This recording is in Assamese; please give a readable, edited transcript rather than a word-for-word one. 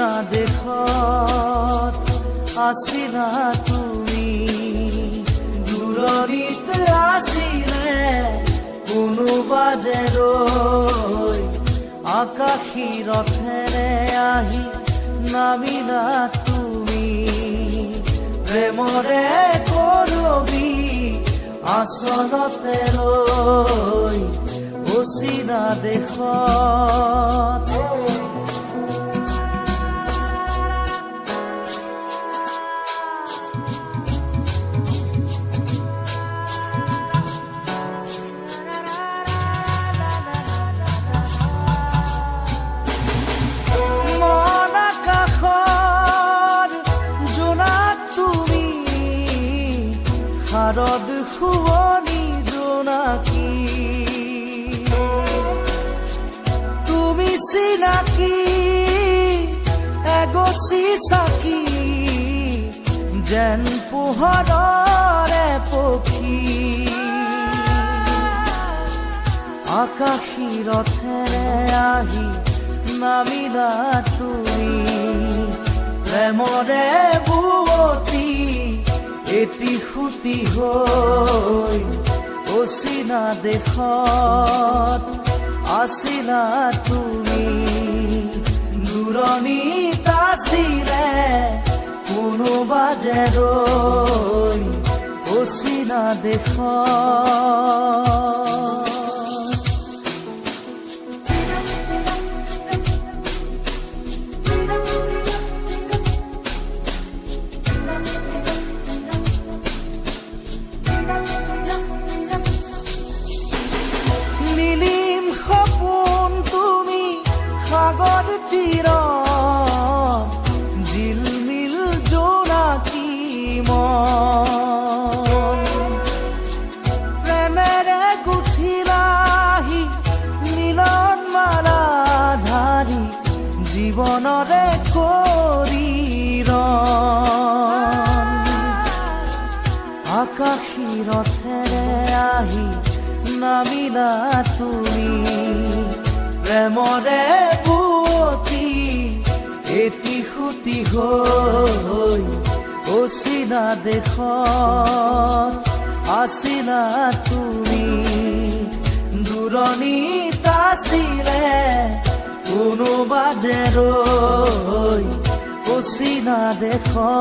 অচিনা দেশত আছিলা তুমি, দূৰণিত আছিলে কোনোবা যে ৰৈ, আকাশী ৰথেৰে আহি নামিলা তুমি, প্ৰেমৰে কৰবি আচলতে ৰৈ অচিনা দেশত। শাৰদ শুৱনি জোনাকী, তুমি চিনাকি এগছি চাকি, যেন পোহৰৰে পক্ষী, আকাশী ৰথেৰে আহি নামিলা তুমি, প্ৰেমৰে বুৱতী এটি সুতি হৈ অচিনা দেশত আছিলা তুমি, দূৰণিত আছিলে কোনোবা যে ৰৈ অচিনা দেশত। সাগৰ তীৰত জিলমিল জোনাকী মন, প্ৰেমেৰে গুঠিলাহি মিলন মালা ধাৰি, জীৱনৰে কৰি ৰণ, আকাশী ৰথেৰে আহি নামিলা তুমি, প্ৰেমৰে বুৱতী এটি সুতি হৈ অচিনা দেশত আছিলা তুমি, দূৰণিত আছিলে কোনোবা যে ৰৈ অচিনা দেশত।